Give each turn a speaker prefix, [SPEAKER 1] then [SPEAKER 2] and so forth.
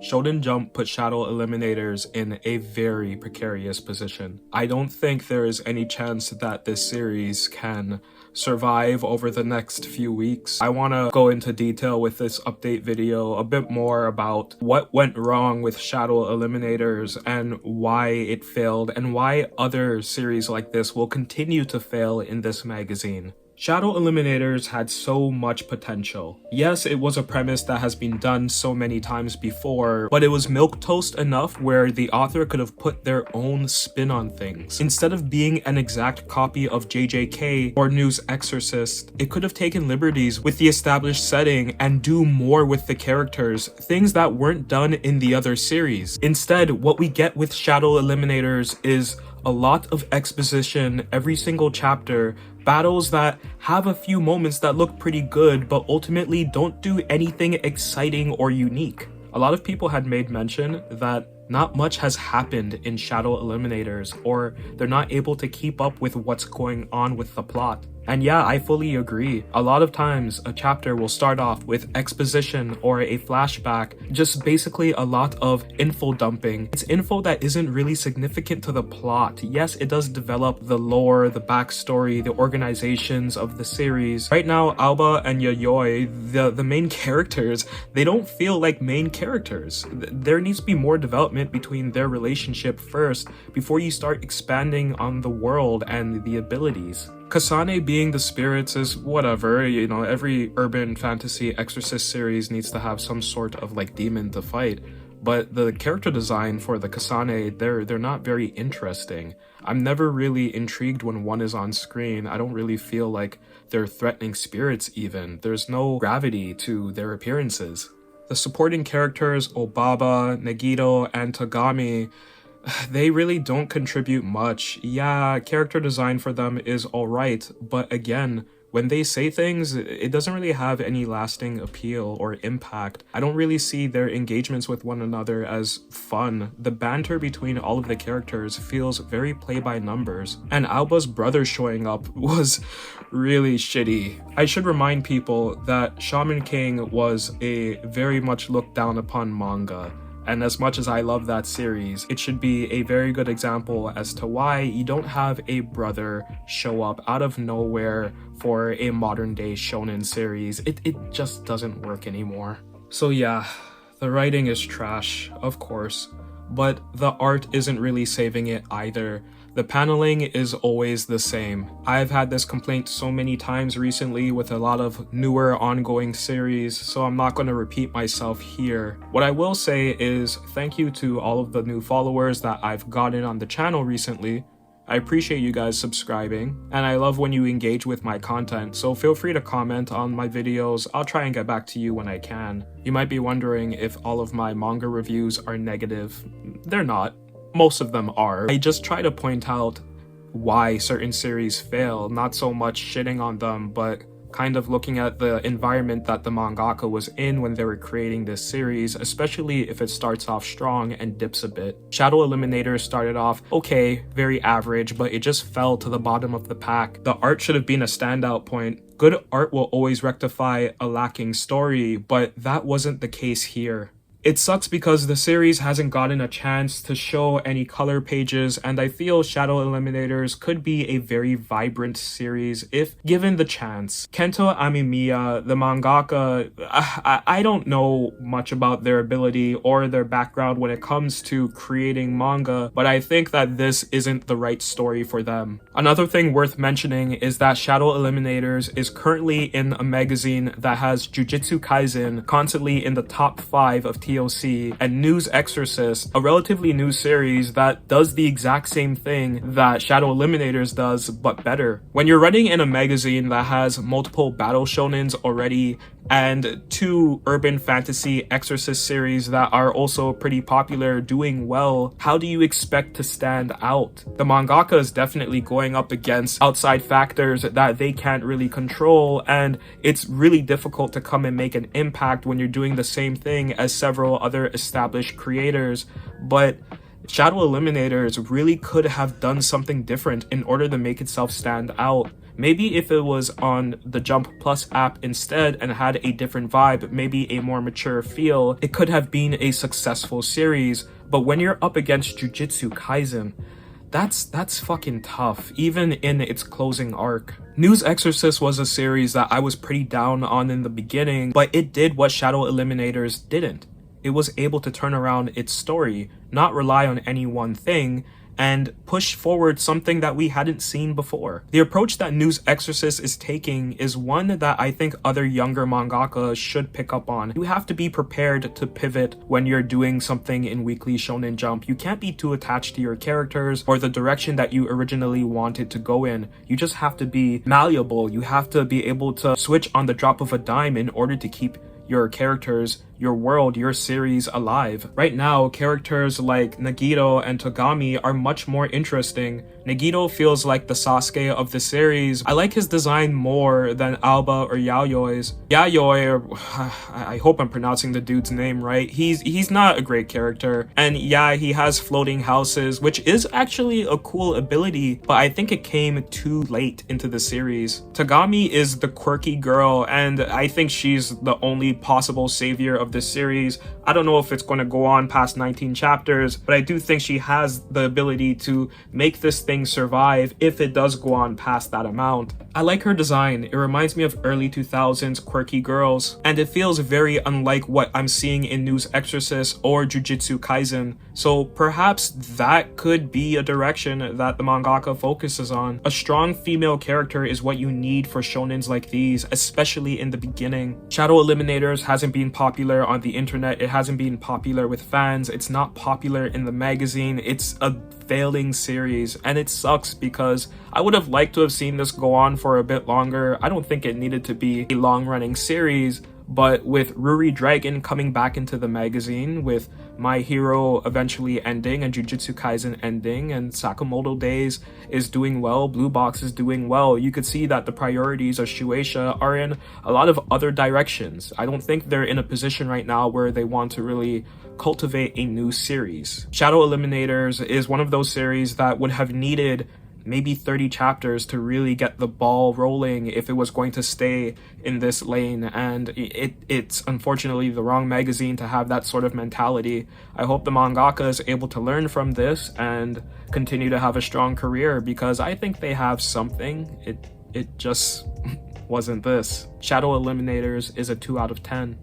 [SPEAKER 1] Shonen Jump put Shadow Eliminators in a very precarious position. I don't think there is any chance that this series can survive over the next few weeks. I want to go into detail with this update video a bit more about what went wrong with Shadow Eliminators and why it failed and why other series like this will continue to fail in this magazine. Shadow Eliminators had so much potential. Yes, it was a premise that has been done so many times before, but it was milquetoast enough where the author could have put their own spin on things. Instead of being an exact copy of JJK or New's Exorcist, it could have taken liberties with the established setting and do more with the characters, things that weren't done in the other series. Instead, what we get with Shadow Eliminators is a lot of exposition every single chapter, battles that have a few moments that look pretty good but ultimately don't do anything exciting or unique. A lot of people had made mention that not much has happened in Shadow Eliminators, or they're not able to keep up with what's going on with the plot. And yeah, I fully agree. A lot of times, a chapter will start off with exposition or a flashback, just basically a lot of info dumping. It's info that isn't really significant to the plot. Yes, it does develop the lore, the backstory, the organizations of the series. Right now, Aoba and Yayoi, the main characters, they don't feel like main characters. There needs to be more development between their relationship first before you start expanding on the world and the abilities. Kasane being the spirits is whatever, you know, every urban fantasy exorcist series needs to have some sort of like demon to fight, but the character design for the Kasane, they're not very interesting. I'm never really intrigued when one is on screen. I don't really feel like they're threatening spirits even. There's no gravity to their appearances. The supporting characters, Obaba, Nagito, and Tagami, they really don't contribute much. Yeah, character design for them is alright, but again, when they say things, it doesn't really have any lasting appeal or impact. I don't really see their engagements with one another as fun. The banter between all of the characters feels very play by numbers, and Aoba's brother showing up was really shitty. I should remind people that Shaman King was a very much looked down upon manga. And as much as I love that series, it should be a very good example as to why you don't have a brother show up out of nowhere for a modern day shonen series. It just doesn't work anymore. So yeah, the writing is trash, of course, but the art isn't really saving it either. The paneling is always the same. I've had this complaint so many times recently with a lot of newer ongoing series, so I'm not going to repeat myself here. What I will say is thank you to all of the new followers that I've gotten on the channel recently. I appreciate you guys subscribing, and I love when you engage with my content, so feel free to comment on my videos. I'll try and get back to you when I can. You might be wondering if all of my manga reviews are negative. They're not. Most of them are. I just try to point out why certain series fail, not so much shitting on them, but kind of looking at the environment that the mangaka was in when they were creating this series, especially if it starts off strong and dips a bit. Shadow Eliminators started off okay, very average, but it just fell to the bottom of the pack. The art should have been a standout point. Good art will always rectify a lacking story, but that wasn't the case here. It sucks because the series hasn't gotten a chance to show any color pages, and I feel Shadow Eliminators could be a very vibrant series if given the chance. Kento Amemiya, the mangaka, I don't know much about their ability or their background when it comes to creating manga, but I think that this isn't the right story for them. Another thing worth mentioning is that Shadow Eliminators is currently in a magazine that has Jujutsu Kaisen constantly in the top 5 of TLC, and New's Exorcist, a relatively new series that does the exact same thing that Shadow Eliminators does, but better. When you're running in a magazine that has multiple battle shonens already and 2 urban fantasy exorcist series that are also pretty popular doing well, how do you expect to stand out? The mangaka is definitely going up against outside factors that they can't really control, and it's really difficult to come and make an impact when you're doing the same thing as several other established creators. But Shadow Eliminators really could have done something different in order to make itself stand out. Maybe if it was on the Jump Plus app instead and had a different vibe, maybe a more mature feel, it could have been a successful series. But when you're up against Jujutsu Kaisen, that's fucking tough, even in its closing arc. News Exorcist was a series that I was pretty down on in the beginning, but it did what Shadow Eliminators didn't. It was able to turn around its story, not rely on any one thing, and push forward something that we hadn't seen before. The approach that News Exorcist is taking is one that I think other younger mangaka should pick up on. You have to be prepared to pivot when you're doing something in Weekly Shonen Jump. You can't be too attached to your characters or the direction that you originally wanted to go in. You just have to be malleable. You have to be able to switch on the drop of a dime in order to keep your characters, your world, your series alive. Right now, characters like Nagito and Togami are much more interesting. Nagito feels like the Sasuke of the series. I like his design more than Alba or Yayoi's. Yayoi, I hope I'm pronouncing the dude's name right. He's not a great character. And yeah, he has floating houses, which is actually a cool ability, but I think it came too late into the series. Togami is the quirky girl, and I think she's the only possible savior of this series. I don't know if it's going to go on past 19 chapters, but I do think she has the ability to make this thing survive if it does go on past that amount. I like her design. It reminds me of early 2000s quirky girls, and it feels very unlike what I'm seeing in News Exorcist or Jujutsu Kaisen. So perhaps that could be a direction that the mangaka focuses on. A strong female character is what you need for shonens like these, especially in the beginning. Shadow Eliminators hasn't been popular on the internet. It hasn't been popular with fans. It's not popular in the magazine. It's a failing series, and it sucks because I would have liked to have seen this go on for a bit longer. I don't think it needed to be a long-running series, but with Ruri Dragon coming back into the magazine, with My Hero eventually ending and Jujutsu Kaisen ending, and Sakamoto Days is doing well, Blue Box is doing well, you could see that the priorities of Shueisha are in a lot of other directions. I don't think they're in a position right now where they want to really cultivate a new series. Shadow Eliminators is one of those series that would have needed maybe 30 chapters to really get the ball rolling if it was going to stay in this lane, and it's unfortunately the wrong magazine to have that sort of mentality. I hope the mangaka is able to learn from this and continue to have a strong career, because I think they have something. It just wasn't this. Shadow Eliminators is a 2 out of 10.